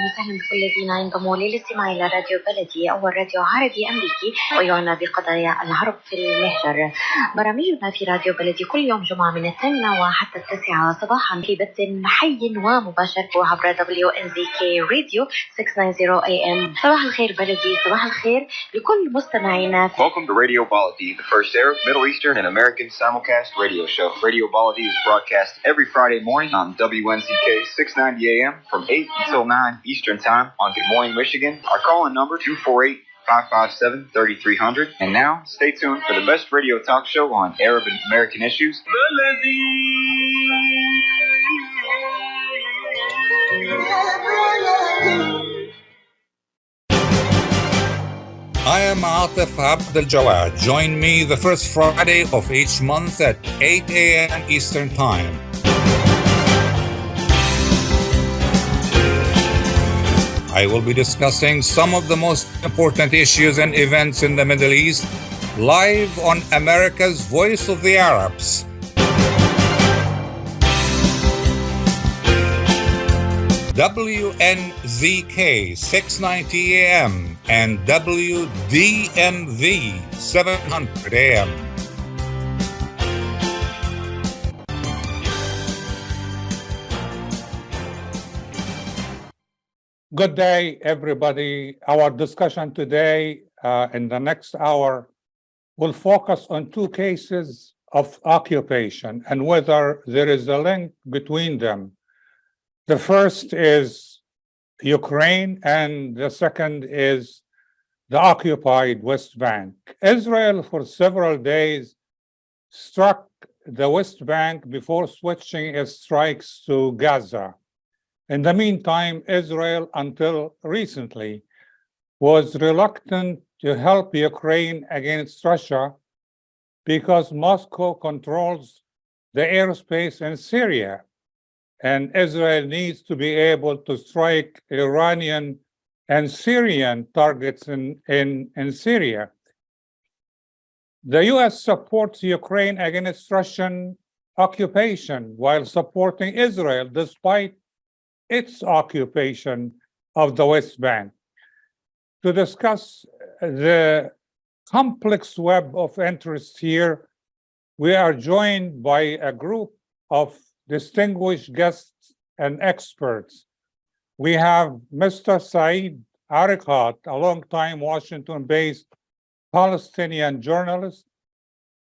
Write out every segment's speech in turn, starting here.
وسهلا بكل الذين ينضموا للاستماع إلى راديو بلدي أول راديو عربي أمريكي ويعنى بقضايا العرب في المهجر. برامجنا في راديو بلدي كل يوم جمعة من 8 وحتى 9 صباحا في بث حي ومباشر عبر WNZK Radio 690 AM. صباح الخير بلدي، صباح الخير لكل مستمعينا. Welcome to Radio Baladi, the first Arab, Middle Eastern, and American simulcast radio show. Radio Baladi is broadcast every Friday morning on WNZK 690 AM from 8 until 9 Eastern Time on Good Morning, Michigan. Our call-in number 248-557-3300. And now, stay tuned for the best radio talk show on Arab and American issues. I am Atef Abdel Gawad. Join me the first Friday of each month at 8 a.m. Eastern Time. I will be discussing some of the most important issues and events in the Middle East live on America's Voice of the Arabs. WNZK 690 AM and WDMV 700 AM. Good day, everybody. Our discussion today in the next hour will focus on two cases of occupation and whether there is a link between them. The first is Ukraine, and the second is the occupied West Bank. Israel, for several days, struck the West Bank before switching its strikes to Gaza. In the meantime, Israel, until recently, was reluctant to help Ukraine against Russia because Moscow controls the airspace in Syria. And Israel needs to be able to strike Iranian and Syrian targets in Syria. The US supports Ukraine against Russian occupation while supporting Israel despite its occupation of the West Bank. To discuss the complex web of interest here, we are joined by a group of distinguished guests and experts. We have Mr. Said Arikat, a long-time Washington-based Palestinian journalist.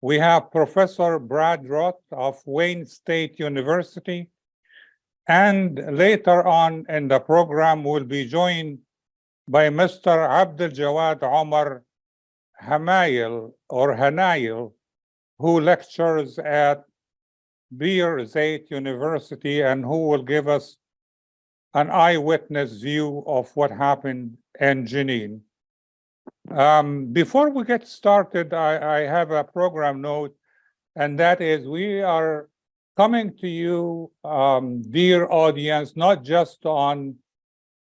We have Professor Brad Roth of Wayne State University. And later on in the program, we'll be joined by Mr. Abdaljwad Omar Hamayel, who lectures at Birzeit University and who will give us an eyewitness view of what happened in Jenin. Before we get started, I have a program note, and that is we are coming to you, dear audience, not just on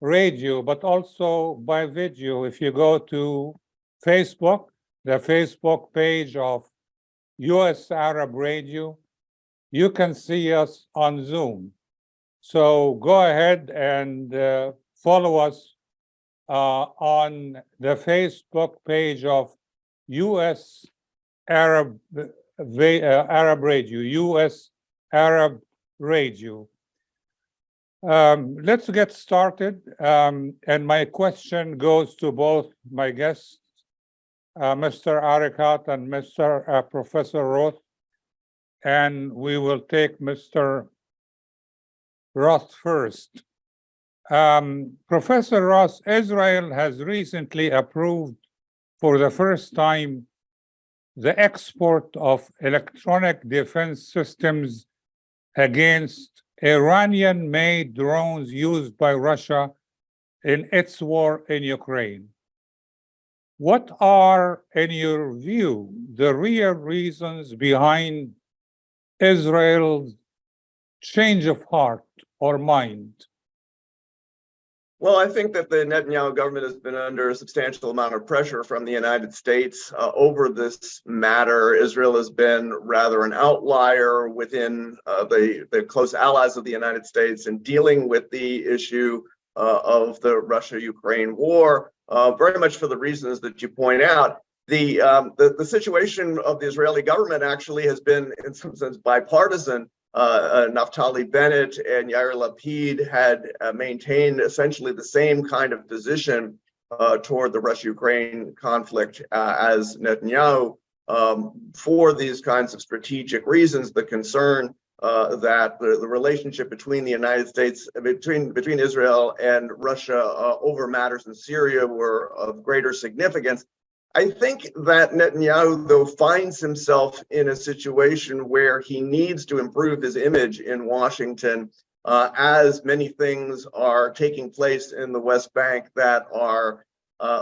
radio, but also by video. If you go to Facebook, the Facebook page of US Arab Radio, you can see us on Zoom. So go ahead and follow us on the Facebook page of US Arab Radio, US Arab Radio. Let's get started. And my question goes to both my guests, Mr. Arikat and Mr. Professor Roth. And we will take Mr. Roth first. Professor Roth, Israel has recently approved for the first time the export of electronic defense systems against Iranian-made drones used by Russia in its war in Ukraine. What are, in your view, the real reasons behind Israel's change of heart or mind? Well, I think that the Netanyahu government has been under a substantial amount of pressure from the United States over this matter. Israel has been rather an outlier within the close allies of the United States in dealing with the issue of the Russia-Ukraine war, very much for the reasons that you point out. The situation of the Israeli government actually has been, in some sense, bipartisan. Naftali Bennett and Yair Lapid had maintained essentially the same kind of position toward the Russia-Ukraine conflict as Netanyahu for these kinds of strategic reasons. The concern that the relationship between the United States, between Israel and Russia over matters in Syria were of greater significance. I think that Netanyahu, though, finds himself in a situation where he needs to improve his image in Washington, as many things are taking place in the West Bank that are,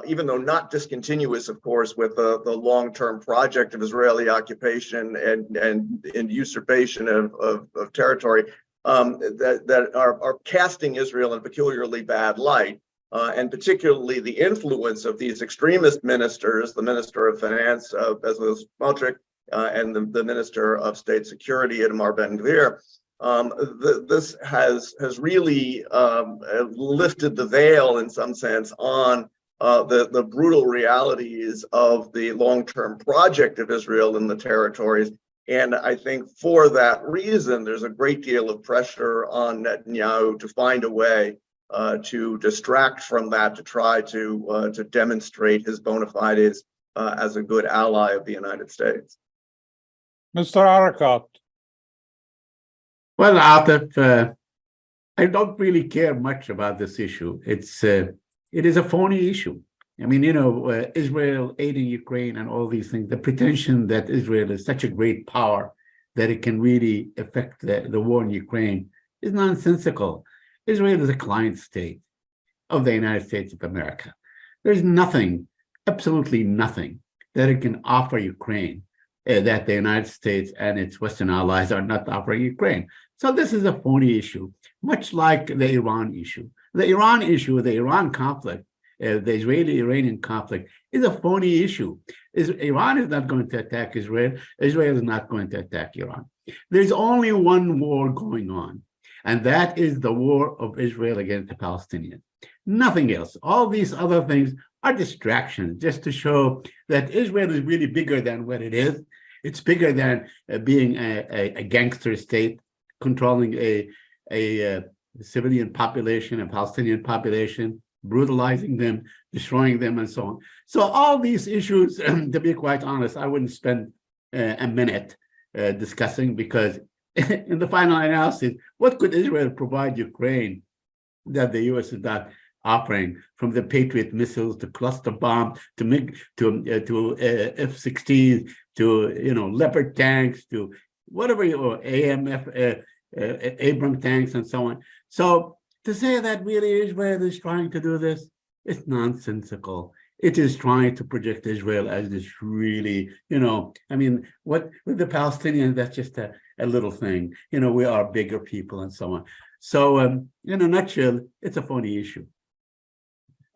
even though not discontinuous, of course, with the long-term project of Israeli occupation and usurpation of territory, that are casting Israel in a peculiarly bad light. And particularly the influence of these extremist ministers, the Minister of Finance, Bezalel Smotrich, and the Minister of State Security, Itamar Ben-Gvir. This has really lifted the veil, in some sense, on the brutal realities of the long-term project of Israel in the territories. And I think for that reason, there's a great deal of pressure on Netanyahu to find a way to distract from that, to try to demonstrate his bona fides as a good ally of the United States. Mr. Arikat. Well, Atef, I don't really care much about this issue. It is a phony issue. I mean, Israel aiding Ukraine and all these things, the pretension that Israel is such a great power that it can really affect the war in Ukraine is nonsensical. Israel is a client state of the United States of America. There's nothing, absolutely nothing, that it can offer Ukraine that the United States and its Western allies are not offering Ukraine. So this is a phony issue, much like the Iran issue. The Iran issue, the Iran conflict, the Israeli-Iranian conflict is a phony issue. Iran is not going to attack Israel. Israel is not going to attack Iran. There's only one war going on. And that is the war of Israel against the Palestinians. Nothing else. All these other things are distractions just to show that Israel is really bigger than what it is. It's bigger than being a gangster state, controlling a civilian population, a Palestinian population, brutalizing them, destroying them, and so on. So all these issues, to be quite honest, I wouldn't spend a minute discussing, because in the final analysis, what could Israel provide Ukraine that the U.S. is not offering, from the Patriot missiles to cluster bomb to F-16s to Leopard tanks to whatever, AMF Abrams tanks and so on. So to say that really Israel is trying to do this, it's nonsensical. It is trying to project Israel as this really, I mean, what with the Palestinians, that's just a little thing. We are bigger people and so on. So in a nutshell, it's a phony issue.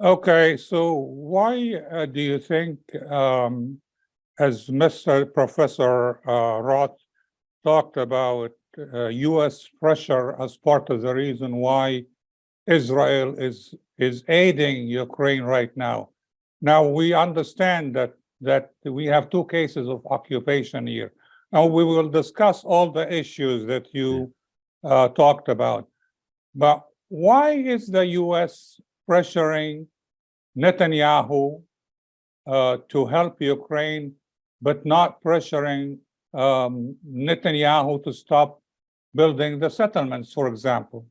Okay, so why do you think, as Mr. Professor Roth talked about, U.S. pressure as part of the reason why Israel is aiding Ukraine right now? Now, we understand that we have two cases of occupation here. Now, we will discuss all the issues that you talked about. But why is the U.S. pressuring Netanyahu to help Ukraine, but not pressuring Netanyahu to stop building the settlements, for example?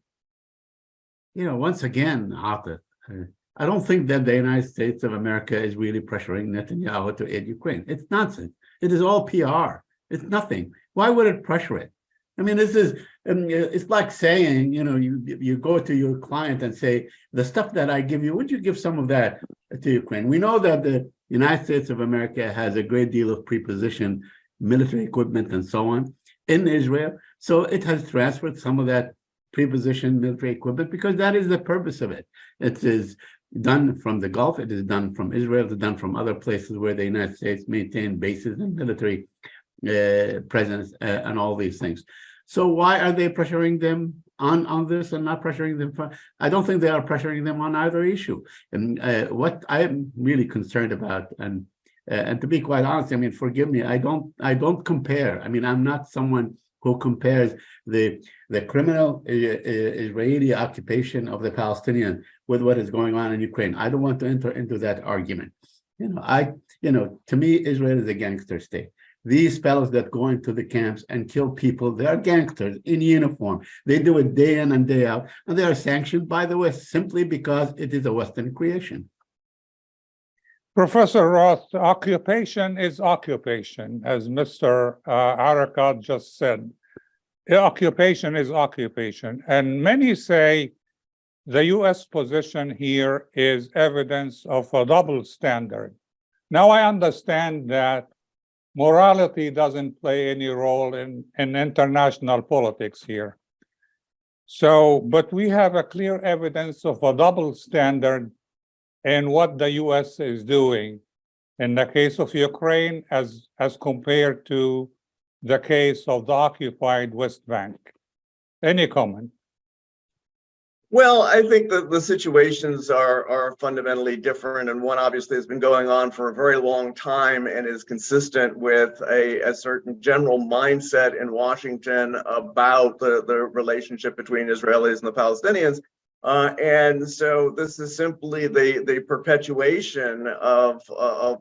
Once again, Atef, I don't think that the United States of America is really pressuring Netanyahu to aid Ukraine. It's nonsense. It is all PR. It's nothing. Why would it pressure it? I mean, this is, it's like saying, you go to your client and say, the stuff that I give you, would you give some of that to Ukraine? We know that the United States of America has a great deal of prepositioned military equipment and so on in Israel. So it has transferred some of that pre-positioned military equipment, because that is the purpose of it. It is done from the Gulf, it is done from Israel, it is done from other places where the United States maintain bases and military presence and all these things. So why are they pressuring them on this and not pressuring them for? I don't think they are pressuring them on either issue. And what I'm really concerned about, and to be quite honest, I mean, forgive me, I don't compare. I mean, I'm not someone who compares the criminal Israeli occupation of the Palestinian with what is going on in Ukraine. I don't want to enter into that argument. To me, Israel is a gangster state. These fellows that go into the camps and kill people, they are gangsters in uniform. They do it day in and day out, and they are sanctioned by the West simply because it is a Western creation. Professor Roth, occupation is occupation, as Mr. Arikat just said. Occupation is occupation. And many say the U.S. position here is evidence of a double standard. Now, I understand that morality doesn't play any role in international politics here. So, but we have a clear evidence of a double standard in what the U.S. is doing in the case of Ukraine as compared to the case of the occupied West Bank. Any comment? Well, I think that the situations are fundamentally different, and one obviously has been going on for a very long time and is consistent with a certain general mindset in Washington about the relationship between Israelis and the Palestinians. And so this is simply the perpetuation of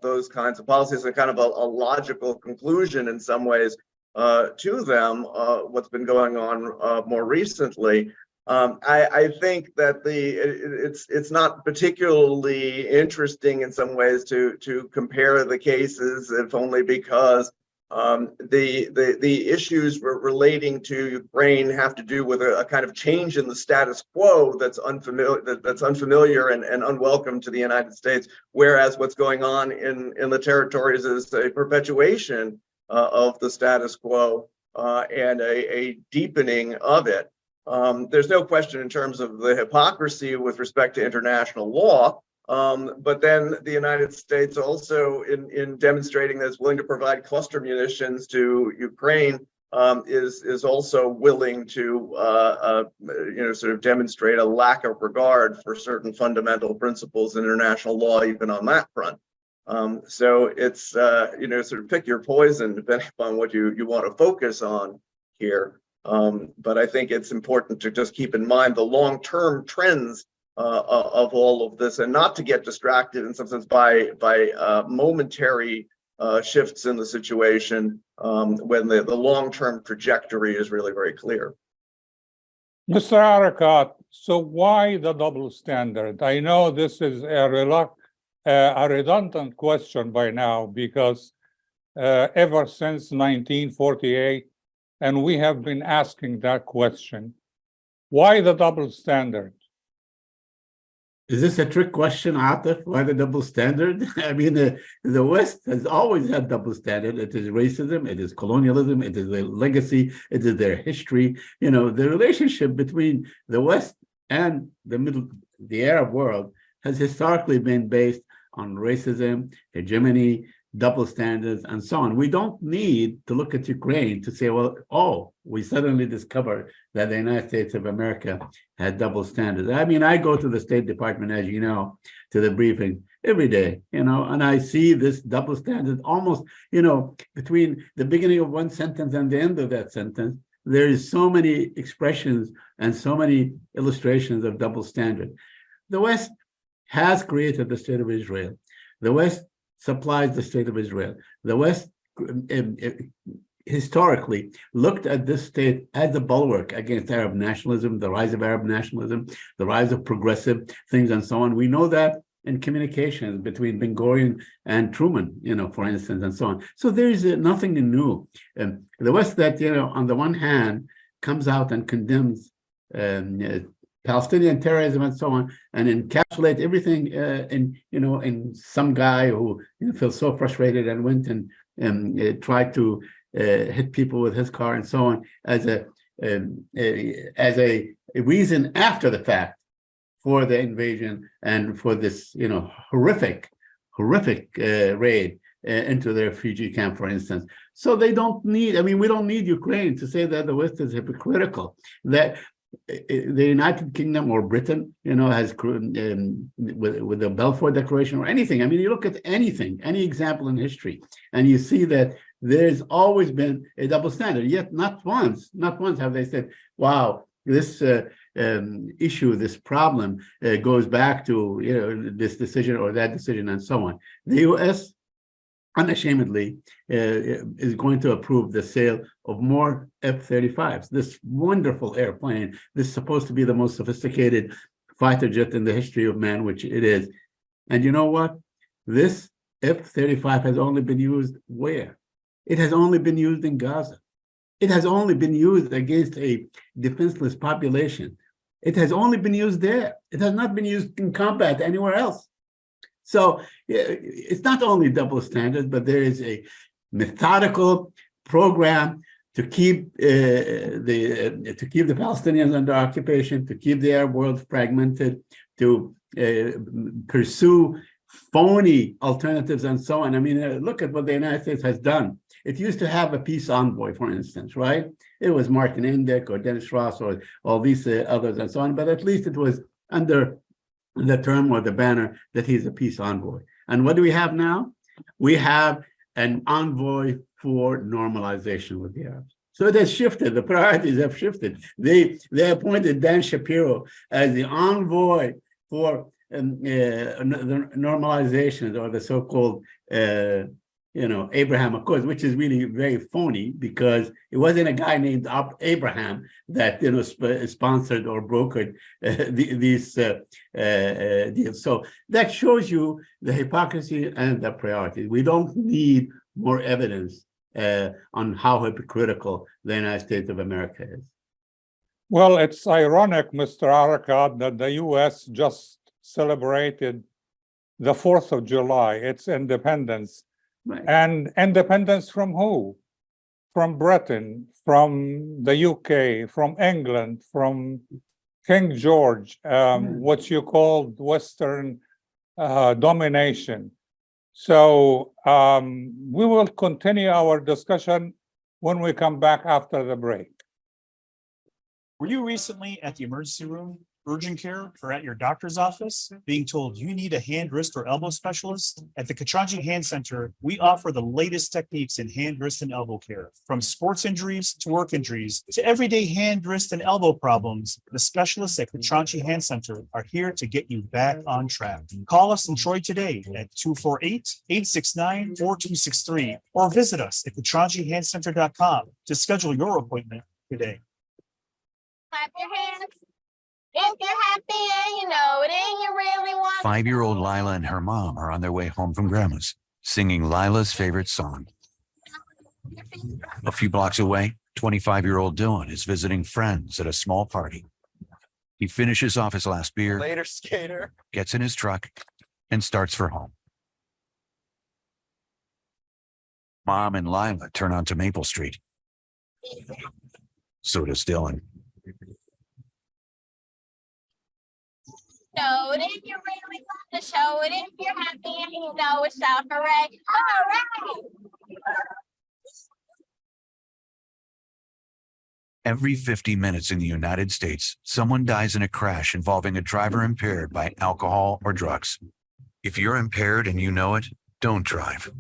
those kinds of policies, and kind of a logical conclusion in some ways to them, what's been going on more recently. I think that it's not particularly interesting in some ways to compare the cases, if only because the issues relating to Ukraine have to do with a kind of change in the status quo that's unfamiliar and unwelcome to the United States, whereas what's going on in the territories is a perpetuation of the status quo and a deepening of it. There's no question in terms of the hypocrisy with respect to international law, but then the United States also, in demonstrating that it's willing to provide cluster munitions to Ukraine, is also willing to sort of demonstrate a lack of regard for certain fundamental principles in international law, even on that front. So it's sort of pick your poison depending upon what you want to focus on here. But I think it's important to just keep in mind the long-term trends of all of this, and not to get distracted in some sense by momentary shifts in the situation when the long-term trajectory is really very clear. Mr. Arikat, so why the double standard? I know this is a redundant question by now, because ever since 1948, and we have been asking that question. Why the double standard? Is this a trick question, Atef? Why the double standard? I mean, the West has always had double standard. It is racism, it is colonialism, it is their legacy, it is their history. The relationship between the West and the Arab world has historically been based on racism, hegemony, double standards, and so on. We don't need to look at Ukraine to say, well, we suddenly discovered that the United States of America had double standards. I mean, I go to the State Department, as you know, to the briefing every day, and I see this double standard almost, between the beginning of one sentence and the end of that sentence. There is so many expressions and so many illustrations of double standard. The West has created the State of Israel. The West supplies the State of Israel. The West historically looked at this state as a bulwark against Arab nationalism, the rise of Arab nationalism, the rise of progressive things, and so on. We know that in communications between Ben Gurion and Truman, for instance, and so on. So there is nothing new. The West that, on the one hand, comes out and condemns Palestinian terrorism and so on, and encapsulate everything in some guy who feels so frustrated and went and tried to hit people with his car and so on as a reason after the fact for the invasion and for this, horrific raid into the refugee camp, for instance. So they don't need, we don't need Ukraine to say that the West is hypocritical, that the United Kingdom or Britain, has with the Balfour Declaration or anything. You look at anything, any example in history, and you see that there's always been a double standard. Yet not once have they said, wow, this issue, this problem goes back to this decision or that decision and so on. The U.S. unashamedly is going to approve the sale of more F-35s, this wonderful airplane. This is supposed to be the most sophisticated fighter jet in the history of man, which it is. And you know what? This F-35 has only been used where? It has only been used in Gaza. It has only been used against a defenseless population. It has only been used there. It has not been used in combat anywhere else. So it's not only double standards, but there is a methodical program to keep the Palestinians under occupation, to keep their world fragmented, to pursue phony alternatives and so on. Look at what the United States has done. It used to have a peace envoy, for instance, right? It was Martin Indyk or Dennis Ross or all these others and so on, but at least it was under the term or the banner that he's a peace envoy. And what do we have now? We have an envoy for normalization with the Arabs. So it has shifted. The priorities have shifted. They appointed Dan Shapiro as the envoy for the normalization, or the so-called Abraham Accords, which is really very phony, because it wasn't a guy named Abraham that sponsored or brokered these deals. So that shows you the hypocrisy and the priorities. We don't need more evidence on how hypocritical the United States of America is. Well, it's ironic, Mr. Arikat, that the U.S. just celebrated the 4th of July, its independence. Right. And independence from who? From Britain, from the UK, from England, from King George, what you called Western domination. So we will continue our discussion when we come back after the break. Were you recently at the emergency room, urgent care, or at your doctor's office being told you need a hand, wrist, or elbow specialist? At the Katranji Hand Center, we offer the latest techniques in hand, wrist, and elbow care. From sports injuries to work injuries to everyday hand, wrist, and elbow problems, the specialists at Katranji Hand Center are here to get you back on track. Call us in Troy today at 248-869-4263 or visit us at katranjihandcenter.com to schedule your appointment today. Clap your hands. If you're happy and you know it and you really want. 5-year-old Lila and her mom are on their way home from Grandma's, singing Lila's favorite song. A few blocks away, 25-year-old Dylan is visiting friends at a small party. He finishes off his last beer, Later, skater. gets in his truck, and starts for home. Mom and Lila turn onto Maple Street. So does Dylan. Show it if you really want to show it. If you're happy and you know it, shout hooray. Hooray! Every 50 minutes in the United States, someone dies in a crash involving a driver impaired by alcohol or drugs. If you're impaired and you know it, don't drive.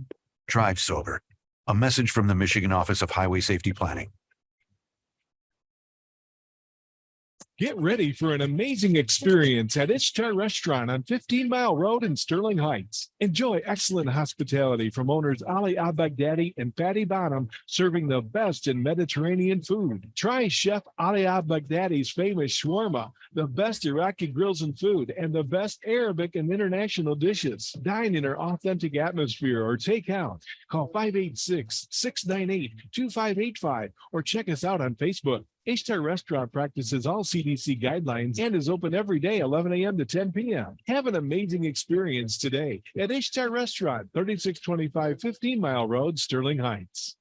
Drive sober. A message from the Michigan Office of Highway Safety Planning. Get ready for an amazing experience at Ishtar Restaurant on 15 Mile Road in Sterling Heights. Enjoy excellent hospitality from owners Ali Al-Baghdadi and Fatty Bottom, serving the best in Mediterranean food. Try Chef Ali Al-Baghdadi's famous shawarma, the best Iraqi grills and food, and the best Arabic and international dishes. Dine in our authentic atmosphere or take out. Call 586-698-2585 or check us out on Facebook. Ishtar Restaurant practices all CDC guidelines and is open every day, 11 a.m. to 10 p.m. Have an amazing experience today at Ishtar Restaurant, 3625 15 Mile Road, Sterling Heights.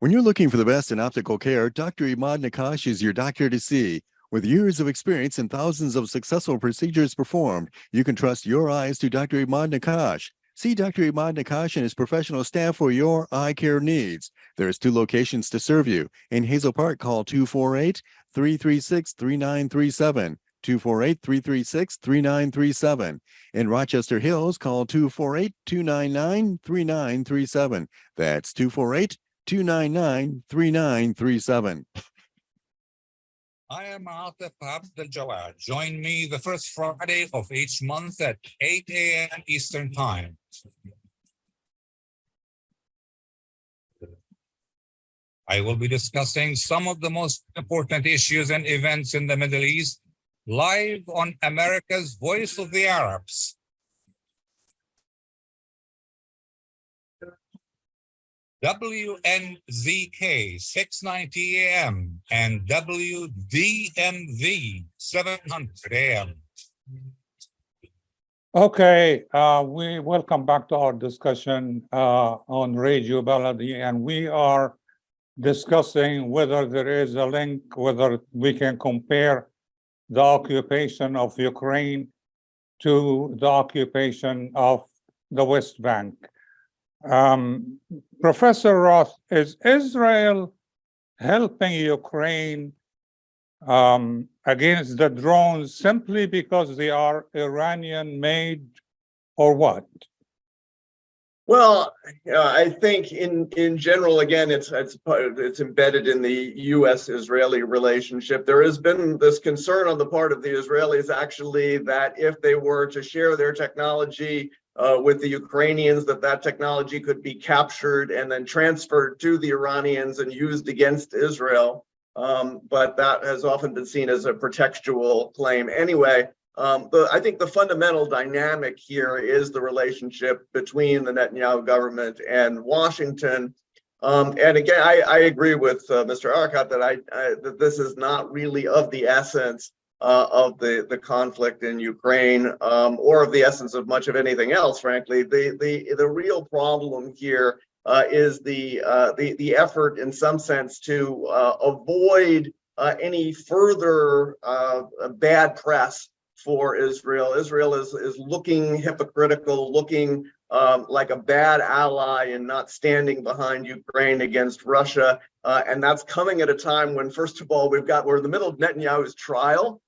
When you're looking for the best in optical care, Dr. Imad Nakash is your doctor to see. With years of experience and thousands of successful procedures performed, you can trust your eyes to Dr. Imad Nakash. See Dr. Imad Nakash and his professional staff for your eye care needs. There's 2 locations to serve you. In Hazel Park, call 248-336-3937. 248-336-3937. In Rochester Hills, call 248-299-3937. That's 248-299-3937. I am Atef Abdel Gawad. Join me the first Friday of each month at 8 a.m. Eastern Time. I will be discussing some of the most important issues and events in the Middle East live on America's Voice of the Arabs. WNZK 690 AM and WDMV 700 AM. Okay, we welcome back to our discussion on Radio Baladi, and we are discussing whether there is a link, whether we can compare the occupation of Ukraine to the occupation of the West Bank. Professor Roth, is Israel helping Ukraine against the drones simply because they are Iranian-made, or what? Well, I think in general, again, it's embedded in the U.S.-Israeli relationship. There has been this concern on the part of the Israelis, actually, that if they were to share their technology with the Ukrainians, that technology could be captured and then transferred to the Iranians and used against Israel. But that has often been seen as a pretextual claim anyway. I think the fundamental dynamic here is the relationship between the Netanyahu government and Washington. And again, I agree with Mr. Arikat that this is not really of the essence of the conflict in Ukraine, or of the essence of much of anything else, frankly. The real problem here is the effort, in some sense, to avoid any further bad press for Israel. Israel is looking hypocritical, looking like a bad ally and not standing behind Ukraine against Russia. And that's coming at a time when, first of all, we're in the middle of Netanyahu's trial,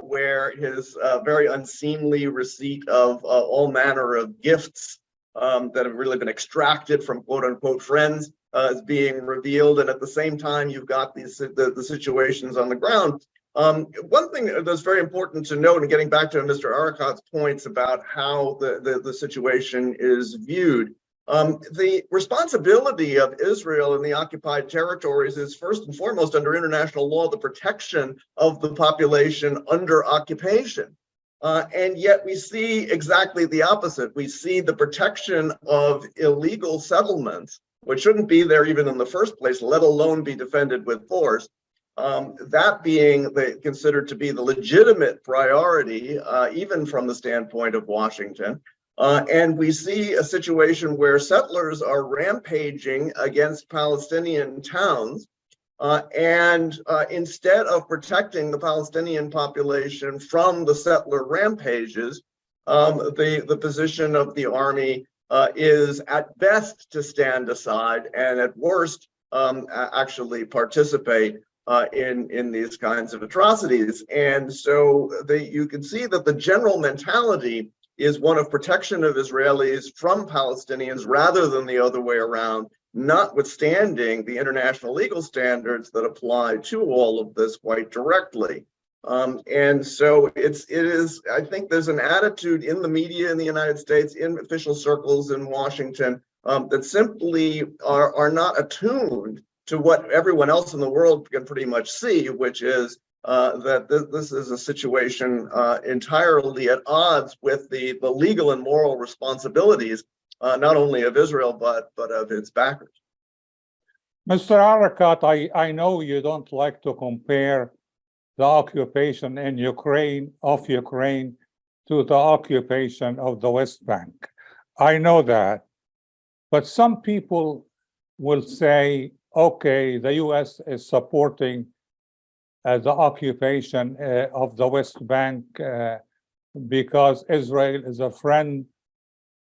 where his very unseemly receipt of all manner of gifts that have really been extracted from quote unquote friends is being revealed. And at the same time, you've got the situations on the ground. One thing that's very important to note, and getting back to Mr. Arikat's points about how the situation is viewed, the responsibility of Israel in the occupied territories is first and foremost, under international law, the protection of the population under occupation. And yet we see exactly the opposite. We see the protection of illegal settlements, which shouldn't be there even in the first place, let alone be defended with force. That being considered to be the legitimate priority, even from the standpoint of Washington. And we see a situation where settlers are rampaging against Palestinian towns. And instead of protecting the Palestinian population from the settler rampages, the position of the army is at best to stand aside, and at worst actually participate in these kinds of atrocities. And so you can see that the general mentality is one of protection of Israelis from Palestinians rather than the other way around, notwithstanding the international legal standards that apply to all of this quite directly. And so it is, I think there's an attitude in the media in the United States, in official circles in Washington, that simply are not attuned to what everyone else in the world can pretty much see, which is that this is a situation entirely at odds with the legal and moral responsibilities, not only of Israel, but of its backers. Mr. Arikat, I know you don't like to compare the occupation in Ukraine to the occupation of the West Bank. I know that. But some people will say okay, the US is supporting the occupation of the West Bank because Israel is a friend,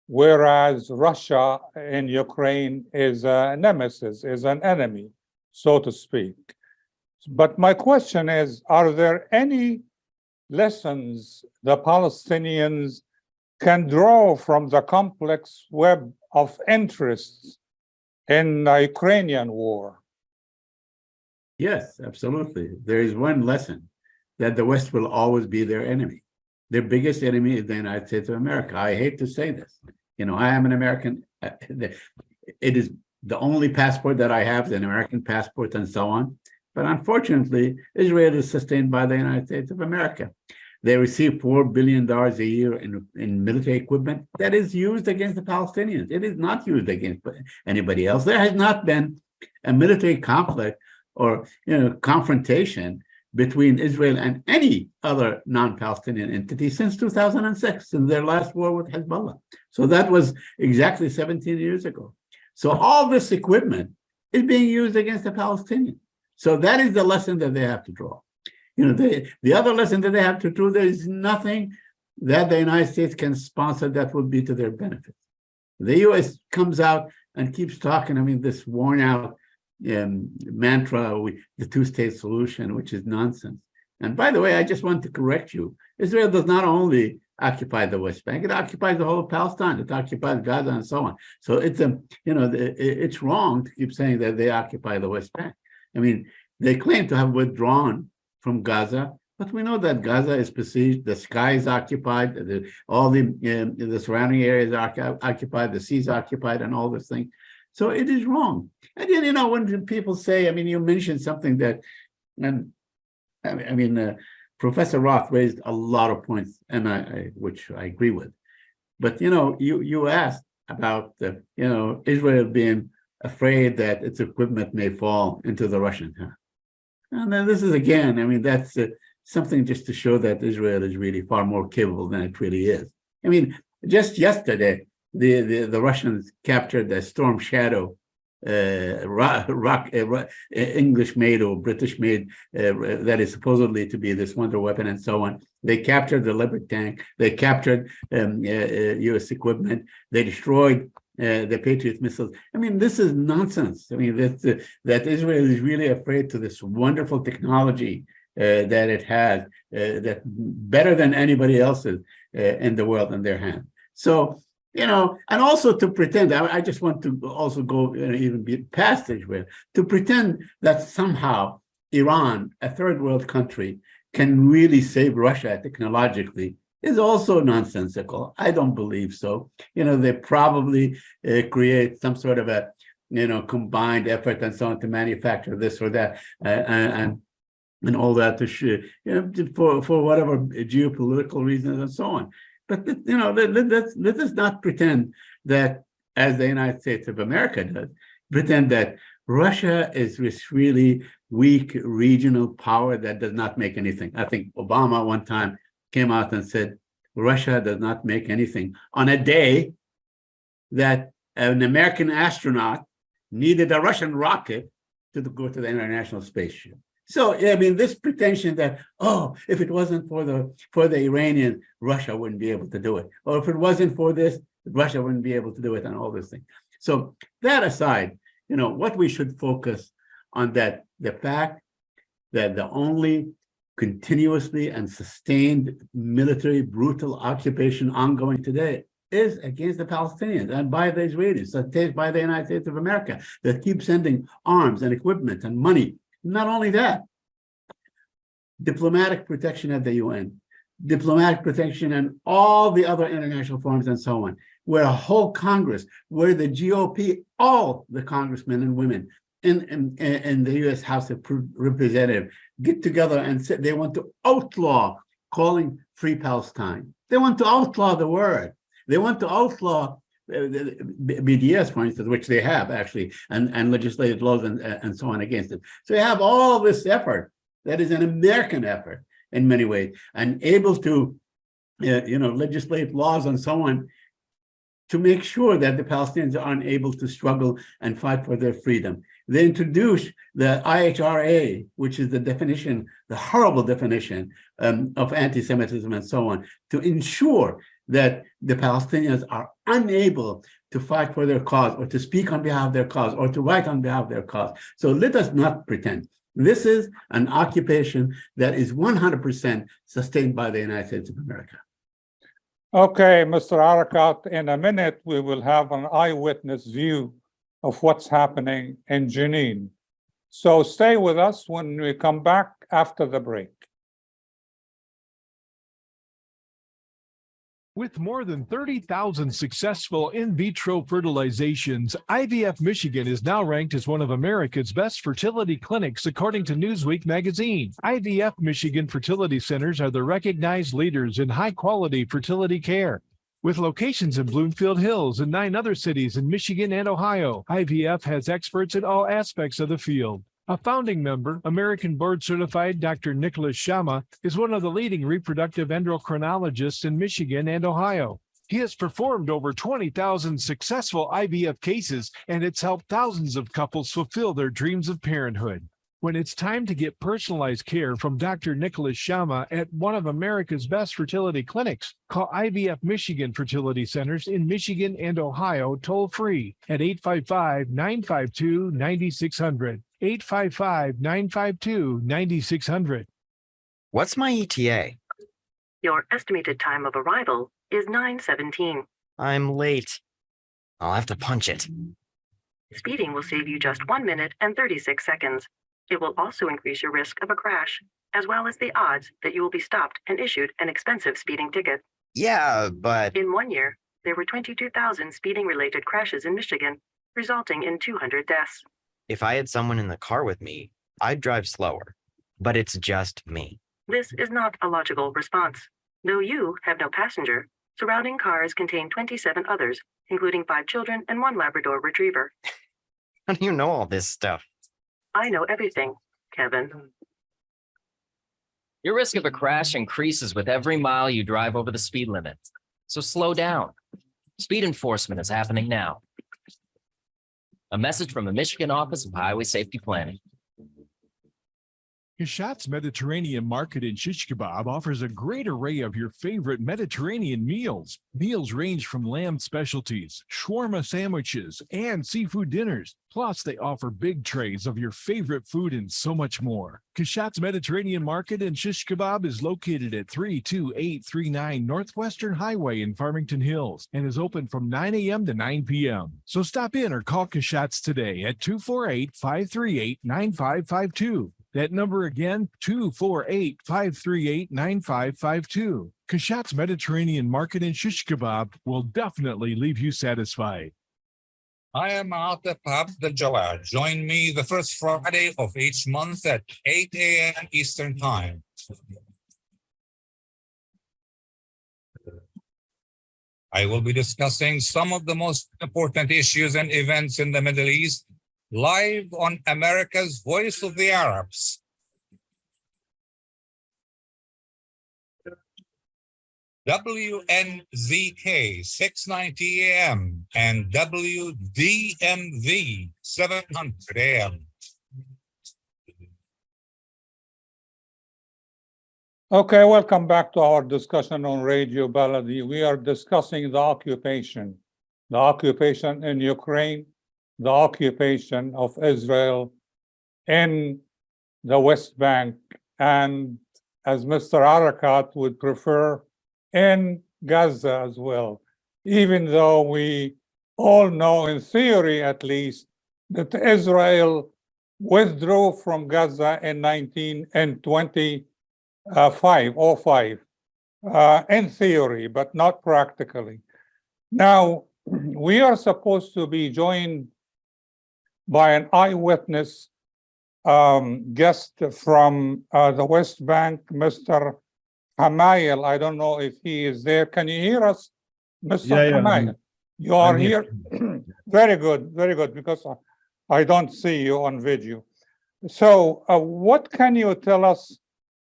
whereas Russia in Ukraine is a nemesis, is an enemy, so to speak. But my question is, are there any lessons the Palestinians can draw from the complex web of interests in the Ukrainian war? Yes, absolutely. There is one lesson, that the West will always be their enemy. Their biggest enemy is the United States of America. I hate to say this. I am an American. It is the only passport that I have, is an American passport and so on. But unfortunately, Israel is sustained by the United States of America. They receive $4 billion a year in military equipment that is used against the Palestinians. It is not used against anybody else. There has not been a military conflict or confrontation between Israel and any other non-Palestinian entity since 2006, in their last war with Hezbollah. So that was exactly 17 years ago. So all this equipment is being used against the Palestinians. So that is the lesson that they have to draw. The other lesson that they have to draw, there is nothing that the United States can sponsor that would be to their benefit. The US comes out and keeps talking, this worn out mantra, the two-state solution, which is nonsense. And by the way, I just want to correct you. Israel does not only occupy the West Bank, it occupies the whole of Palestine, it occupies Gaza and so on. So it's wrong to keep saying that they occupy the West Bank. They claim to have withdrawn from Gaza, but we know that Gaza is besieged, the sky is occupied, all the surrounding areas are occupied, the sea is occupied, and all this thing. So it is wrong. And then, when people say, you mentioned something that, Professor Roth raised a lot of points, and which I agree with. But you asked about Israel being afraid that its equipment may fall into the Russian hands. And then this is again, that's something just to show that Israel is really far more capable than it really is. Just yesterday, the Russians captured the Storm Shadow, English-made or British-made, that is supposedly to be this wonder weapon and so on. They captured the Leopard tank. They captured U.S. equipment. They destroyed the Patriot missiles. This is nonsense. That Israel is really afraid to this wonderful technology that it has, that better than anybody else's in the world in their hand. So, and also to pretend, I just want to also go even past Israel, to pretend that somehow Iran, a third world country, can really save Russia technologically is also nonsensical. I don't believe so. They probably create some sort of a, combined effort and so on to manufacture this or that and all that for whatever geopolitical reasons and so on. But let us not pretend that, as the United States of America does, pretend that Russia is this really weak regional power that does not make anything. I think Obama one time came out and said, Russia does not make anything, on a day that an American astronaut needed a Russian rocket to go to the International Space Station. So, this pretension that, if it wasn't for the Iranians, Russia wouldn't be able to do it. Or if it wasn't for this, Russia wouldn't be able to do it, and all this thing. So that aside, what we should focus on, that the fact that the only continuously and sustained military brutal occupation ongoing today is against the Palestinians and by the Israelis, sustained by the United States of America, that keep sending arms and equipment and money. Not only that, diplomatic protection at the UN, diplomatic protection and all the other international forums and so on, where a whole Congress, where the GOP, all the congressmen and women in the U.S. House of Representatives get together and say they want to outlaw calling free Palestine. They want to outlaw the word. They want to outlaw the BDS, for instance, which they have actually, and legislative laws and so on against it. So you have all this effort that is an American effort in many ways, and able to, legislate laws and so on to make sure that the Palestinians are unable to struggle and fight for their freedom. They introduced the IHRA, which is the definition, the horrible definition of anti-Semitism and so on, to ensure that the Palestinians are unable to fight for their cause or to speak on behalf of their cause or to write on behalf of their cause. So let us not pretend. This is an occupation that is 100% sustained by the United States of America. Okay, Mr. Arikat, in a minute, we will have an eyewitness view of what's happening in Jenin. So stay with us when we come back after the break. With more than 30,000 successful in vitro fertilizations, IVF Michigan is now ranked as one of America's best fertility clinics, according to Newsweek magazine. IVF Michigan fertility centers are the recognized leaders in high-quality fertility care. With locations in Bloomfield Hills and 9 other cities in Michigan and Ohio, IVF has experts in all aspects of the field. A founding member, American board-certified Dr. Nicholas Shama, is one of the leading reproductive endocrinologists in Michigan and Ohio. He has performed over 20,000 successful IVF cases, and it's helped thousands of couples fulfill their dreams of parenthood. When it's time to get personalized care from Dr. Nicholas Shama at one of America's best fertility clinics, call IVF Michigan Fertility Centers in Michigan and Ohio toll-free at 855-952-9600. 855-952-9600. What's my ETA? Your estimated time of arrival is 9:17. I'm late. I'll have to punch it. Speeding will save you just 1 minute and 36 seconds. It will also increase your risk of a crash, as well as the odds that you will be stopped and issued an expensive speeding ticket. Yeah, but... In 1 year, there were 22,000 speeding-related crashes in Michigan, resulting in 200 deaths. If I had someone in the car with me, I'd drive slower. But it's just me. This is not a logical response. Though you have no passenger, surrounding cars contain 27 others, including 5 children and 1 Labrador Retriever. How do you know all this stuff? I know everything, Kevin. Your risk of a crash increases with every mile you drive over the speed limit. So slow down. Speed enforcement is happening now. A message from the Michigan Office of Highway Safety Planning. Kashat's Mediterranean Market in Shish Kebab offers a great array of your favorite Mediterranean meals. Meals range from lamb specialties, shawarma sandwiches, and seafood dinners. Plus, they offer big trays of your favorite food and so much more. Kashat's Mediterranean Market in Shish Kebab is located at 32839 Northwestern Highway in Farmington Hills and is open from 9 a.m. to 9 p.m. So stop in or call Kashat's today at 248-538-9552. That number again, 248-538-9552. Kashat's Mediterranean Market in Shish Kebab will definitely leave you satisfied. I am Atef Abdel Gawad. Join me the first Friday of each month at 8 a.m. Eastern Time. I will be discussing some of the most important issues and events in the Middle East live on America's Voice of the Arabs. WNZK 690 AM and WDMV 700 AM. Okay, welcome back to our discussion on Radio Baladi. We are discussing the occupation in Ukraine, the occupation of Israel in the West Bank, and as Mr. Arikat would prefer, in Gaza as well, even though we all know, in theory at least, that Israel withdrew from Gaza in 2005, in theory, but not practically. Now, we are supposed to be joined by an eyewitness guest from the West Bank, Mr. Hamayel. I don't know if he is there. Can you hear us, Mr. Hamayel? You are here? Very good, because I don't see you on video. So what can you tell us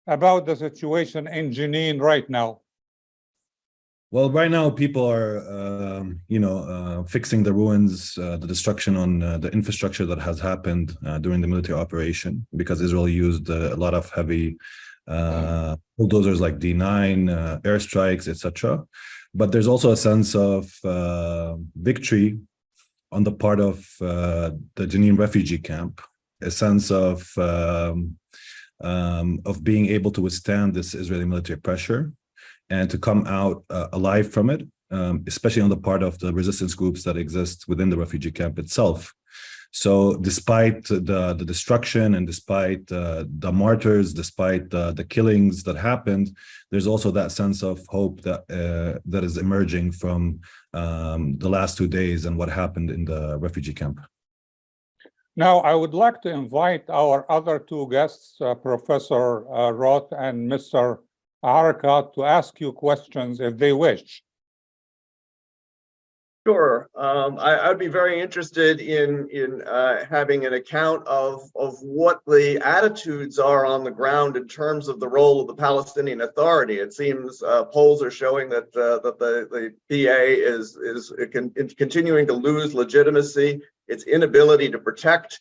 about the situation in Jenin right now? Well, right now people are, fixing the ruins, the destruction on the infrastructure that has happened during the military operation, because Israel used a lot of heavy bulldozers like D9, airstrikes, etc. But there's also a sense of victory on the part of the Jenin refugee camp, a sense of being able to withstand this Israeli military pressure and to come out alive from it, especially on the part of the resistance groups that exist within the refugee camp itself. So despite the destruction and despite the martyrs, despite the killings that happened, there's also that sense of hope that is emerging from the last 2 days and what happened in the refugee camp. Now, I would like to invite our other two guests, Professor Roth and Mr. Arikat, to ask you questions if they wish. Sure. I'd be very interested in having an account of what the attitudes are on the ground in terms of the role of the Palestinian Authority. It seems polls are showing that the PA is continuing to lose legitimacy. Its inability to protect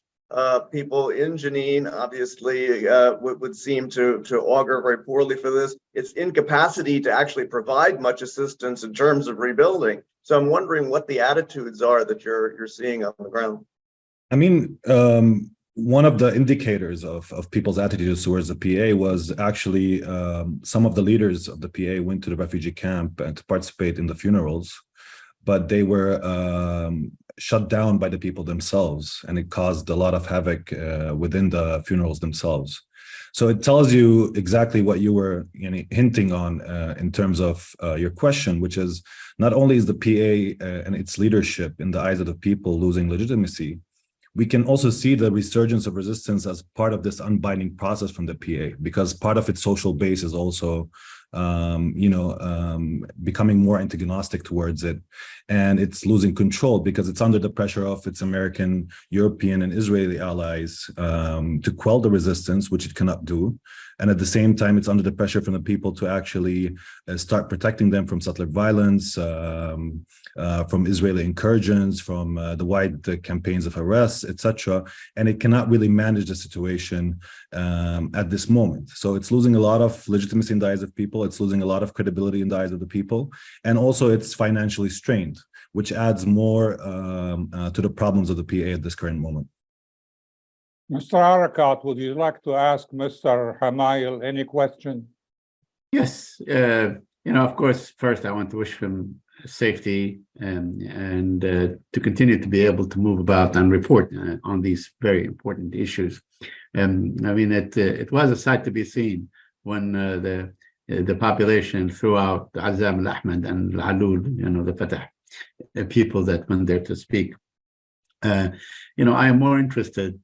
people in Jenin obviously would seem to augur very poorly for this. Its incapacity to actually provide much assistance in terms of rebuilding. So I'm wondering what the attitudes are that you're seeing on the ground. I mean, one of the indicators of people's attitudes towards the PA was actually some of the leaders of the PA went to the refugee camp and to participate in the funerals, but they were shut down by the people themselves, and it caused a lot of havoc within the funerals themselves. So it tells you exactly what you were hinting on in terms of your question, which is not only is the PA and its leadership in the eyes of the people losing legitimacy, we can also see the resurgence of resistance as part of this unbinding process from the PA, because part of its social base is also becoming more antagonistic towards it, and it's losing control because it's under the pressure of its American, European, and Israeli allies to quell the resistance, which it cannot do. And at the same time, it's under the pressure from the people to actually start protecting them from settler violence, from Israeli incursions, from the wide campaigns of arrests, etc. And it cannot really manage the situation at this moment. So it's losing a lot of legitimacy in the eyes of people. It's losing a lot of credibility in the eyes of the people. And also it's financially strained, which adds more to the problems of the PA at this current moment. Mr. Arikat, would you like to ask Mr. Hamayel any question? Yes. Of course, first I want to wish him safety and to continue to be able to move about and report on these very important issues. It was a sight to be seen when the population threw out Azam al-Ahmad and al-Alul, the Fatah people that went there to speak. I am more interested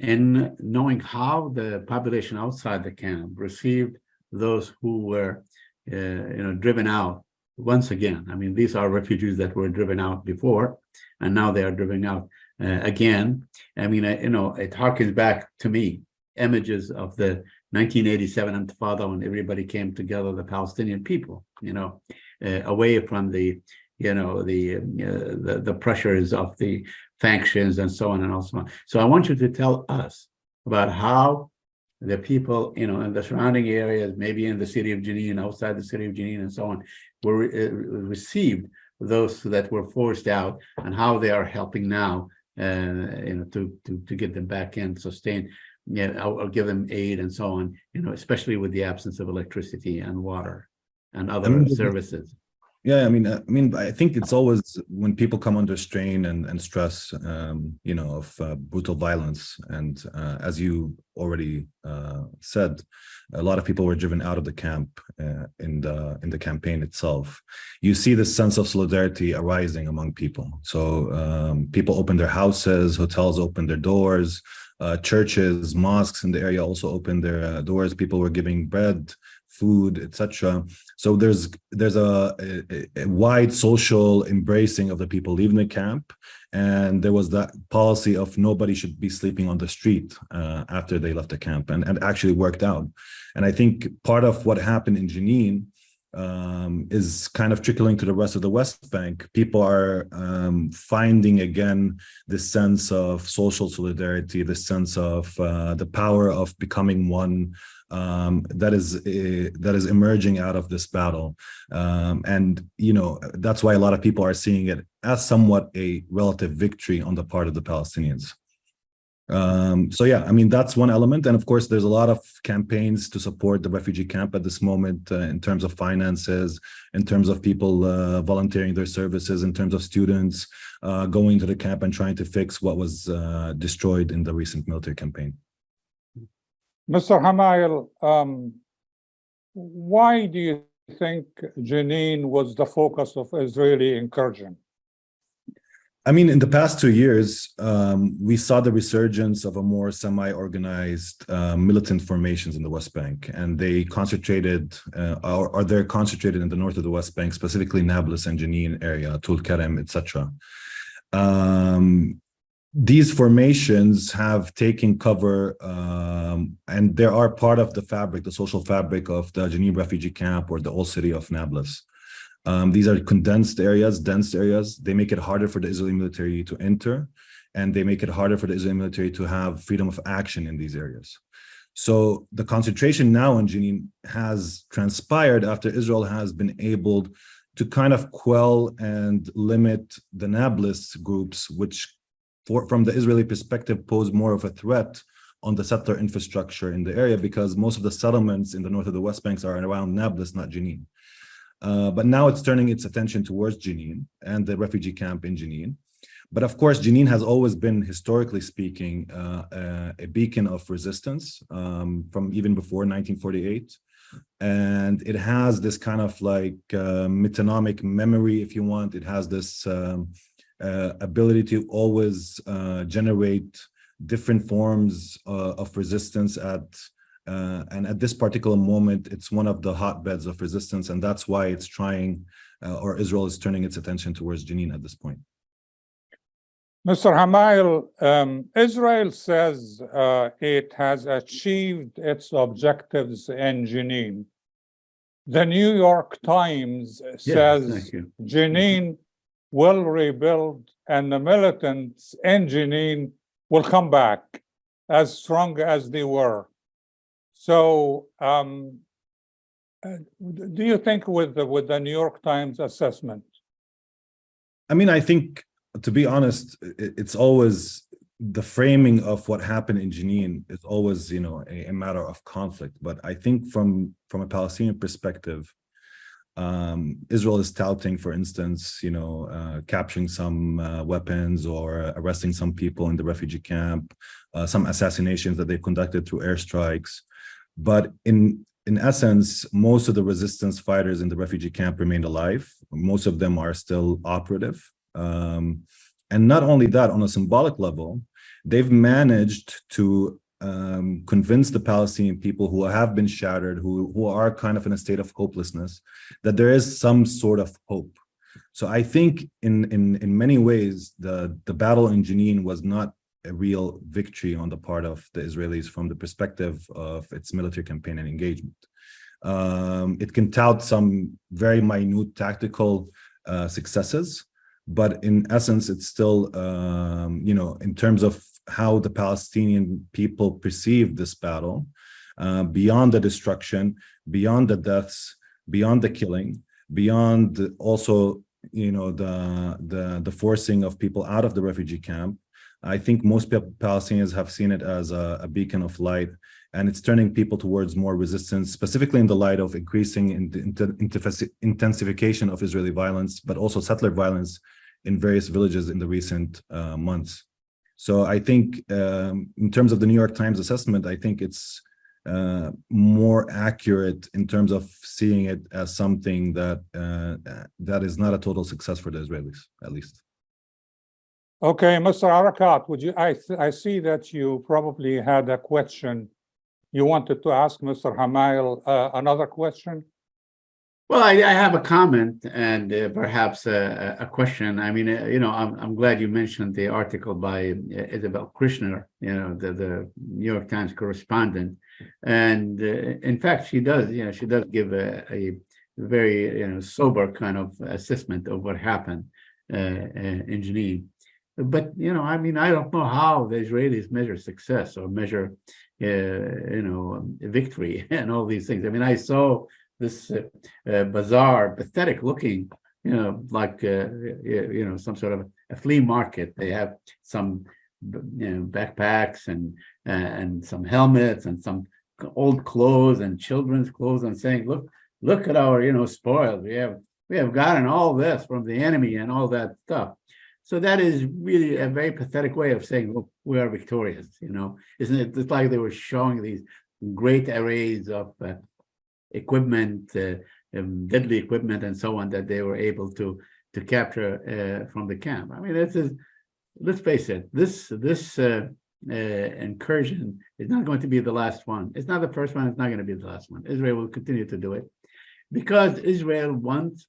in knowing how the population outside the camp received those who were, driven out once again. These are refugees that were driven out before, and now they are driven out again. It harkens back to me images of the 1987 Intifada when everybody came together, the Palestinian people, away from the pressures of the factions and so on and so on. So I want you to tell us about how the people, in the surrounding areas, maybe in the city of Jenin, outside the city of Jenin and so on, were received those that were forced out, and how they are helping now, to get them back in, sustain, or give them aid and so on, especially with the absence of electricity and water and other services. Yeah, I think it's always when people come under strain and stress, of brutal violence, and as you already said, a lot of people were driven out of the camp in the campaign itself. You see this sense of solidarity arising among people. So people open their houses, hotels open their doors, churches, mosques in the area also opened their doors. People were giving bread, food, etc. So there's a wide social embracing of the people leaving the camp, and there was that policy of nobody should be sleeping on the street after they left the camp, and actually worked out. And I think part of what happened in Jenin is kind of trickling to the rest of the West Bank. People are finding again this sense of social solidarity, this sense of the power of becoming one that is emerging out of this battle, and that's why a lot of people are seeing it as somewhat a relative victory on the part of the Palestinians. So yeah, I mean, that's one element. And of course, there's a lot of campaigns to support the refugee camp at this moment in terms of finances, in terms of people volunteering their services, in terms of students going to the camp and trying to fix what was destroyed in the recent military campaign. Mr. Hamayel, why do you think Jenin was the focus of Israeli incursion? I mean, in the past 2 years, we saw the resurgence of a more semi-organized militant formations in the West Bank, and they concentrated, or they're concentrated in the north of the West Bank, specifically Nablus and Jenin area, Tul Karem, etc. These formations have taken cover, and they are part of the fabric, the social fabric of the Jenin refugee camp or the old city of Nablus. These are condensed areas, dense areas. They make it harder for the Israeli military to enter, and they make it harder for the Israeli military to have freedom of action in these areas. So the concentration now in Jenin has transpired after Israel has been able to kind of quell and limit the Nablus groups, which from the Israeli perspective pose more of a threat on the settler infrastructure in the area, because most of the settlements in the north of the West Banks are around Nablus, not Jenin. But now it's turning its attention towards Jenin and the refugee camp in Jenin. But of course, Jenin has always been, historically speaking, a beacon of resistance from even before 1948. And it has this kind of like metonymic memory, if you want. It has this ability to always generate different forms of resistance and at this particular moment, it's one of the hotbeds of resistance, and that's why it's trying, or Israel is turning its attention towards Jenin at this point. Mr. Hamayel, Israel says it has achieved its objectives in Jenin. The New York Times says Jenin will rebuild and the militants in Jenin will come back as strong as they were. So do you think with the New York Times assessment? I mean, I think, to be honest, it's always the framing of what happened in Jenin is always, a matter of conflict. But I think from a Palestinian perspective, Israel is touting, for instance, capturing some weapons or arresting some people in the refugee camp, some assassinations that they conducted through airstrikes. But in essence, most of the resistance fighters in the refugee camp remained alive. Most of them are still operative. And not only that, on a symbolic level, they've managed to convince the Palestinian people who have been shattered, who are kind of in a state of hopelessness, that there is some sort of hope. So I think in many ways, the battle in Jenin was not a real victory on the part of the Israelis from the perspective of its military campaign and engagement. It can tout some very minute tactical successes, but in essence, it's still, in terms of how the Palestinian people perceive this battle, beyond the destruction, beyond the deaths, beyond the killing, beyond also, the forcing of people out of the refugee camp, I think most Palestinians have seen it as a beacon of light, and it's turning people towards more resistance, specifically in the light of increasing intensification of Israeli violence, but also settler violence in various villages in the recent months. So I think in terms of the New York Times assessment, I think it's more accurate in terms of seeing it as something that that is not a total success for the Israelis, at least. Okay, Mr. Arikat, would you? I see that you probably had a question you wanted to ask Mr. Hamayel. Another question? Well, I have a comment and perhaps a question. I mean, I'm glad you mentioned the article by Isabel Krishner, the New York Times correspondent, and in fact, she does give a very sober kind of assessment of what happened in Jenin. But I don't know how the Israelis measure success or measure victory and all these things. I saw this bizarre, pathetic looking, like some sort of a flea market. They have some backpacks and some helmets and some old clothes and children's clothes, and saying, look at our spoils. We have gotten all this from the enemy and all that stuff. So that is really a very pathetic way of saying, look, we are victorious. Isn't it? It's like they were showing these great arrays of equipment, deadly equipment, and so on, that they were able to capture from the camp. This is, let's face it, this incursion is not going to be the last one. It's not the first one. It's not going to be the last one. Israel will continue to do it because Israel wants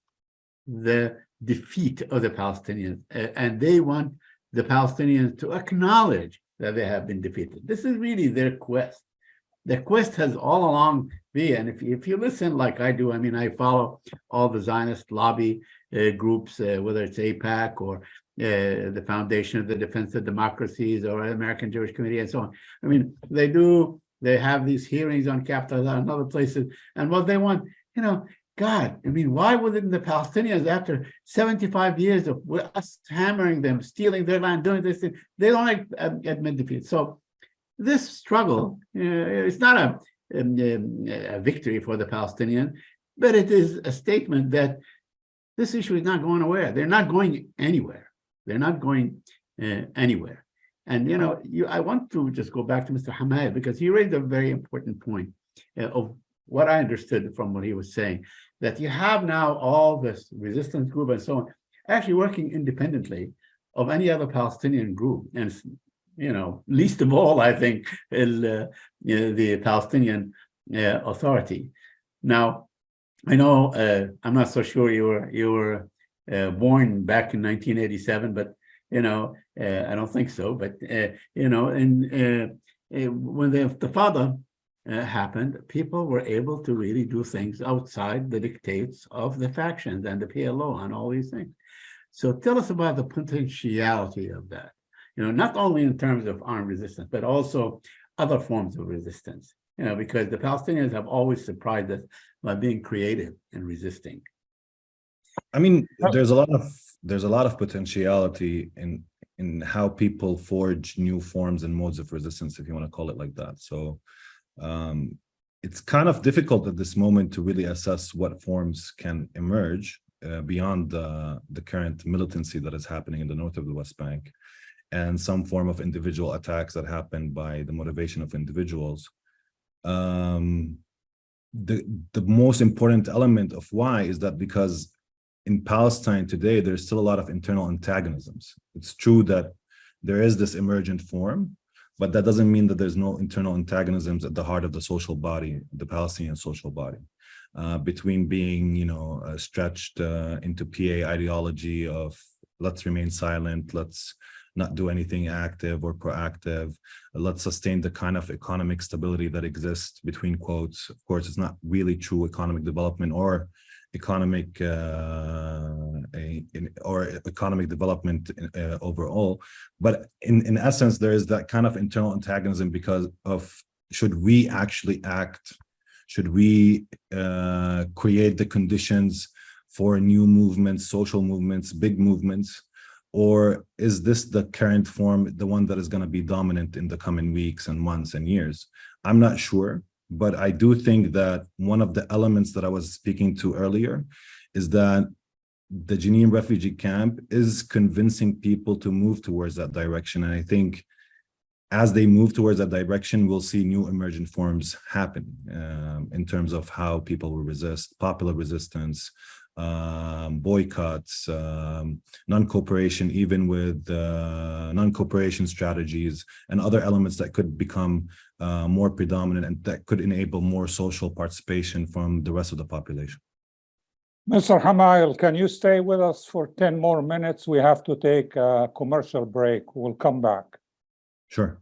the defeat of the Palestinians, and they want the Palestinians to acknowledge that they have been defeated. This is really their quest. The quest has all along been, and if you listen like I do, I follow all the Zionist lobby groups, whether it's AIPAC or the Foundation of the Defense of Democracies or American Jewish Committee and so on. They have these hearings on Capitol Hill and other places, and what they want, God, why wouldn't the Palestinians, after 75 years of us hammering them, stealing their land, doing this thing, they don't admit defeat. So this struggle, it's not a victory for the Palestinians, but it is a statement that this issue is not going away. They're not going anywhere. They're not going anywhere. And, I want to just go back to Mr. Hamayel, because he raised a very important point of what I understood from what he was saying, that you have now all this resistance group and so on, actually working independently of any other Palestinian group. And, least of all, I think, is the Palestinian Authority. Now, I know I'm not so sure you were born back in 1987, but I don't think so. But when the father happened, people were able to really do things outside the dictates of the factions and the PLO and all these things. So tell us about the potentiality of that. Not only in terms of armed resistance, but also other forms of resistance. Because the Palestinians have always surprised us by being creative and resisting. There's a lot of potentiality in how people forge new forms and modes of resistance, if you want to call it like that. So it's kind of difficult at this moment to really assess what forms can emerge beyond the current militancy that is happening in the north of the West Bank, and some form of individual attacks that happen by the motivation of individuals. The most important element of why is that because in Palestine today, there's still a lot of internal antagonisms. It's true that there is this emergent form, but that doesn't mean that there's no internal antagonisms at the heart of the social body, the Palestinian social body, between being, stretched into PA ideology of let's remain silent, let's not do anything active or proactive, let's sustain the kind of economic stability that exists, between quotes. Of course, it's not really true economic development or economic development overall, but in essence, there is that kind of internal antagonism because of, should we actually act? Should we create the conditions for new movements, social movements, big movements? Or is this the current form, the one that is going to be dominant in the coming weeks and months and years? I'm not sure, but I do think that one of the elements that I was speaking to earlier is that the Jenin refugee camp is convincing people to move towards that direction. And I think as they move towards that direction, we'll see new emergent forms happen in terms of how people will resist, popular resistance, boycotts, non-cooperation, even with non-cooperation strategies and other elements that could become more predominant and that could enable more social participation from the rest of the population. Mr. Hamayel, can you stay with us for 10 more minutes? We have to take a commercial break. We'll come back. Sure.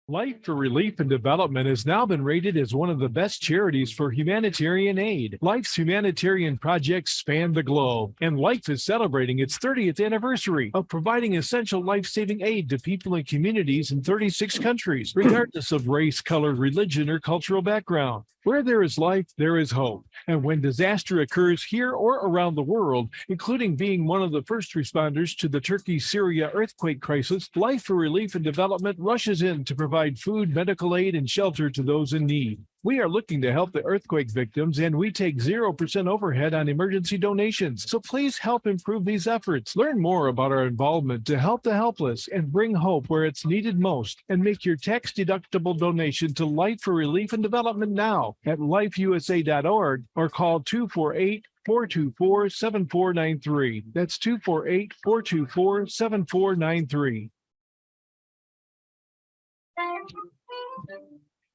Life for Relief and Development has now been rated as one of the best charities for humanitarian aid. Life's humanitarian projects span the globe, and Life is celebrating its 30th anniversary of providing essential life-saving aid to people and communities in 36 countries, regardless of race, color, religion, or cultural background. Where there is life, there is hope. And when disaster occurs here or around the world, including being one of the first responders to the Turkey-Syria earthquake crisis, Life for Relief and Development rushes in to provide food, medical aid, and shelter to those in need. We are looking to help the earthquake victims, and we take 0% overhead on emergency donations. So please help improve these efforts. Learn more about our involvement to help the helpless and bring hope where it's needed most. And make your tax-deductible donation to Life for Relief and Development now at lifeusa.org or call 248-424-7493. That's 248-424-7493.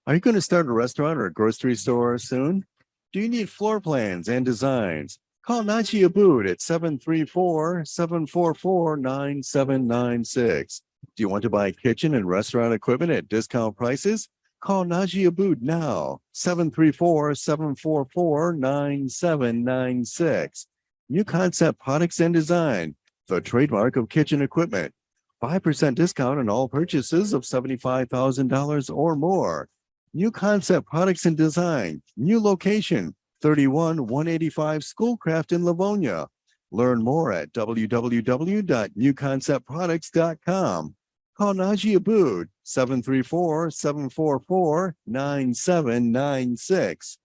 Are you going to start a restaurant or a grocery store soon? Do you need floor plans and designs? Call Naji Abood at 734-744-9796. Do you want to buy kitchen and restaurant equipment at discount prices? Call Naji Abood now, 734-744-9796. New Concept Products and Design, the trademark of kitchen equipment. 5% discount on all purchases of $75,000 or more. New Concept Products and Design, new location, 31185 Schoolcraft in Livonia. Learn more at www.newconceptproducts.com. Call Naji Abood, 734-744-9796.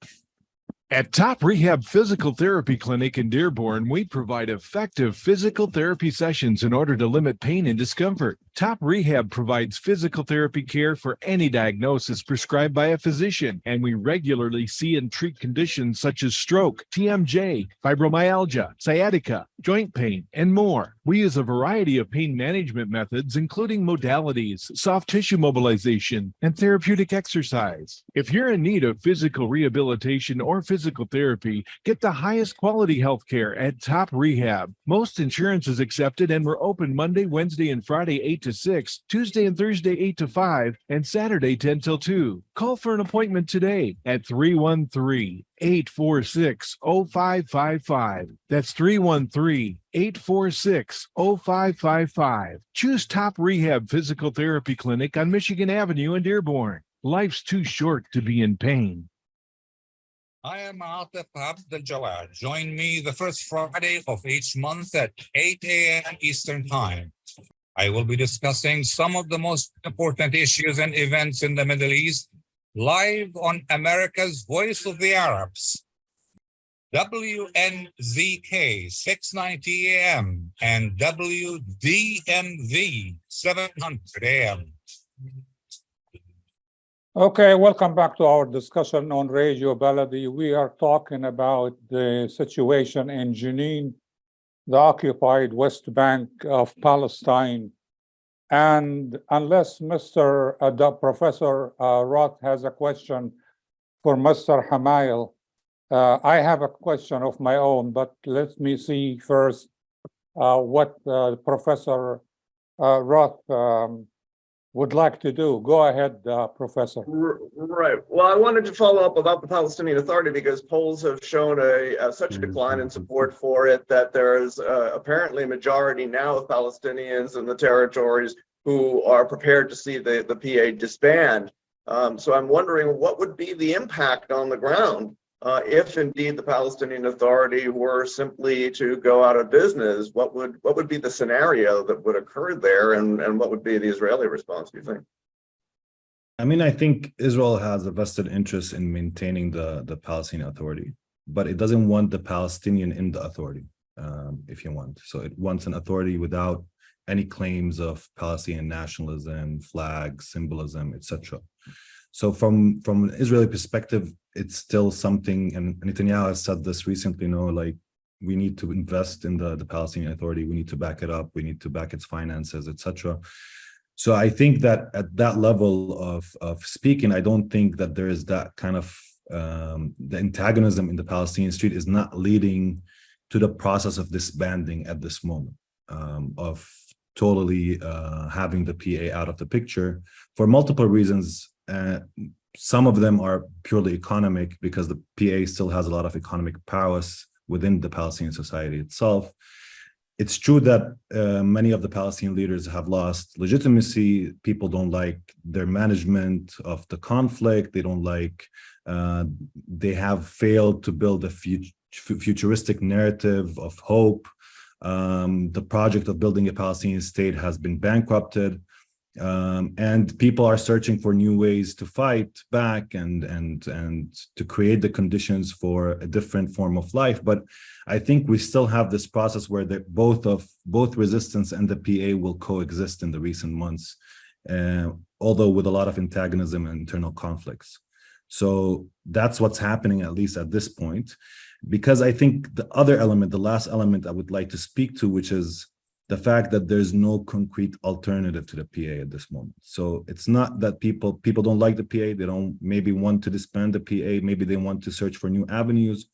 At Top Rehab Physical Therapy Clinic in Dearborn, we provide effective physical therapy sessions in order to limit pain and discomfort. Top Rehab provides physical therapy care for any diagnosis prescribed by a physician, and we regularly see and treat conditions such as stroke, TMJ, fibromyalgia, sciatica, joint pain, and more. We use a variety of pain management methods, including modalities, soft tissue mobilization, and therapeutic exercise. If you're in need of physical rehabilitation or physical therapy, get the highest quality health care at Top Rehab. Most insurance is accepted, and we're open Monday, Wednesday, and Friday 8 to 6, Tuesday and Thursday 8 to 5, and Saturday 10 till 2. Call for an appointment today at 313-846-0555. That's 313-846-0555. Choose Top Rehab Physical Therapy Clinic on Michigan Avenue in Dearborn. Life's too short to be in pain. I am Atef Abdel Gawad. Join me the first Friday of each month at 8 a.m. Eastern Time. I will be discussing some of the most important issues and events in the Middle East live on America's Voice of the Arabs, WNZK 690 AM and WDMV 700 AM. Okay, welcome back to our discussion on Radio Baladi. We are talking about the situation in Jenin, the occupied West Bank of Palestine. And unless Professor Roth has a question for Mr. Hamayel, I have a question of my own, but let me see first what Professor Roth would like to do. Go ahead, Professor. Right. Well, I wanted to follow up about the Palestinian Authority because polls have shown such a decline in support for it that there is apparently a majority now of Palestinians in the territories who are prepared to see the PA disband. So I'm wondering what would be the impact on the ground if indeed the Palestinian Authority were simply to go out of business. What would be the scenario that would occur there, and what would be the Israeli response, do you think? I mean, I think Israel has a vested interest in maintaining the Palestinian Authority, but it doesn't want the Palestinian in the authority, if you want. So it wants an authority without any claims of Palestinian nationalism, flag, symbolism, etc. So from an Israeli perspective, it's still something, and Netanyahu has said this recently, like we need to invest in the Palestinian Authority, we need to back it up, we need to back its finances, etc. So I think that at that level of speaking, I don't think that there is that kind of the antagonism in the Palestinian street is not leading to the process of disbanding at this moment, of totally having the PA out of the picture for multiple reasons. Some of them are purely economic because the PA still has a lot of economic prowess within the Palestinian society itself. It's true that many of the Palestinian leaders have lost legitimacy. People don't like their management of the conflict. They don't like, they have failed to build a futuristic narrative of hope. The project of building a Palestinian state has been bankrupted. And people are searching for new ways to fight back and to create the conditions for a different form of life. But I think we still have this process where both resistance and the PA will coexist in the recent months, although with a lot of antagonism and internal conflicts. So that's what's happening, at least at this point, because I think the other element, the last element I would like to speak to, which is the fact that there's no concrete alternative to the PA at this moment. So it's not that people don't like the PA, they don't maybe want to disband the PA, maybe they want to search for new avenues,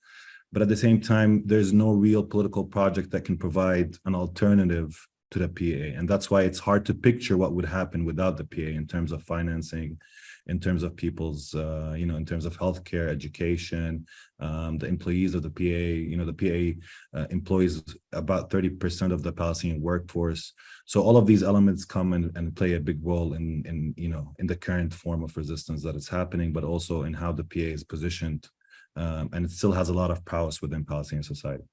but at the same time, there's no real political project that can provide an alternative to the PA. And that's why it's hard to picture what would happen without the PA in terms of financing, in terms of people's, in terms of healthcare, education, the employees of the PA, the PA employs about 30% of the Palestinian workforce. So all of these elements come and play a big role in the current form of resistance that is happening, but also in how the PA is positioned. And it still has a lot of prowess within Palestinian society.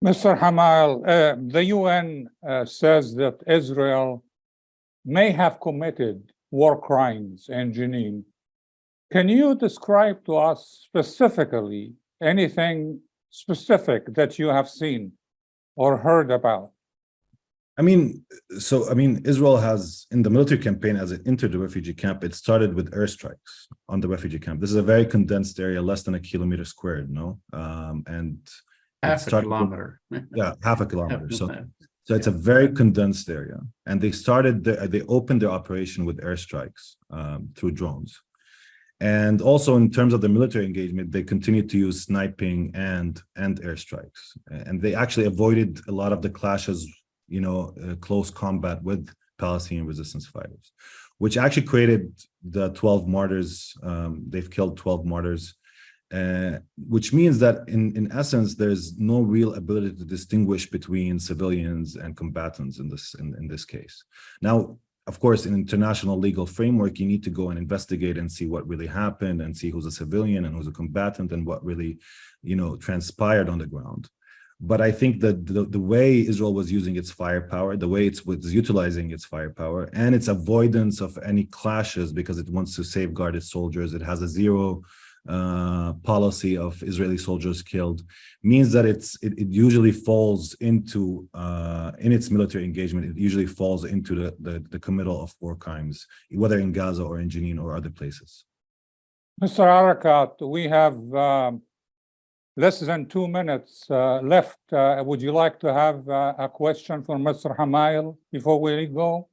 Mr. Hamayel, the UN says that Israel may have committed war crimes in Jenin. Can you describe to us specifically anything specific that you have seen or heard about? Israel has, in the military campaign, as it entered the refugee camp, it started with airstrikes on the refugee camp. This is a very condensed area, less than a kilometer squared, and half a kilometer. Half a kilometer. So it's a very condensed area, and they opened their operation with airstrikes through drones. And also in terms of the military engagement, they continued to use sniping and airstrikes. And they actually avoided a lot of the clashes, close combat with Palestinian resistance fighters, which actually created the 12 martyrs. They've killed 12 martyrs. Which means that in essence, there's no real ability to distinguish between civilians and combatants in this case. Now, of course, in international legal framework, you need to go and investigate and see what really happened and see who's a civilian and who's a combatant and what really, transpired on the ground. But I think that the way Israel was using its firepower, the way it was utilizing its firepower and its avoidance of any clashes because it wants to safeguard its soldiers, it has a zero policy of Israeli soldiers killed, means that it usually falls into in its military engagement, it usually falls into the committal of war crimes, whether in Gaza or in Jenin or other places. Mr. Arikat, we have less than 2 minutes left. Would you like to have a question for Mr. Hamayel before we go?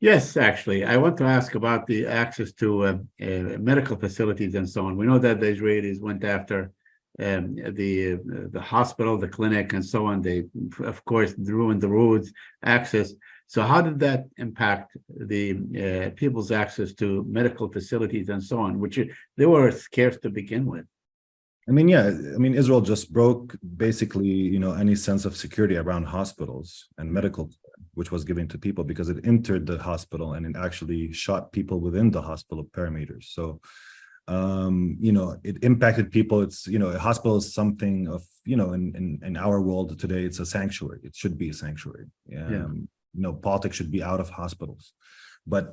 Yes, actually, I want to ask about the access to medical facilities and so on. We know that the Israelis went after the hospital, the clinic, and so on. They, of course, ruined the roads access. So how did that impact the people's access to medical facilities and so on, which they were scarce to begin with? Israel just broke basically, any sense of security around hospitals and medical care, which was given to people because it entered the hospital and it actually shot people within the hospital perimeters. So, it impacted people. It's, a hospital is something of, in our world today, it's a sanctuary. It should be a sanctuary. Politics should be out of hospitals. But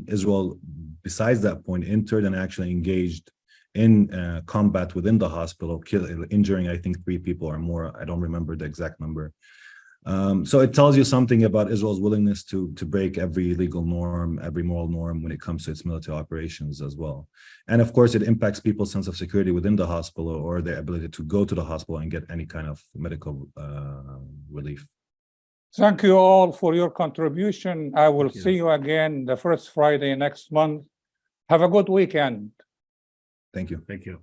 Israel, besides that point, entered and actually engaged in combat within the hospital, injuring, I think, 3 people or more. I don't remember the exact number. So it tells you something about Israel's willingness to break every legal norm, every moral norm when it comes to its military operations as well. And of course, it impacts people's sense of security within the hospital or their ability to go to the hospital and get any kind of medical relief. Thank you all for your contribution. I will see you again the first Friday next month. Have a good weekend. Thank you. Thank you.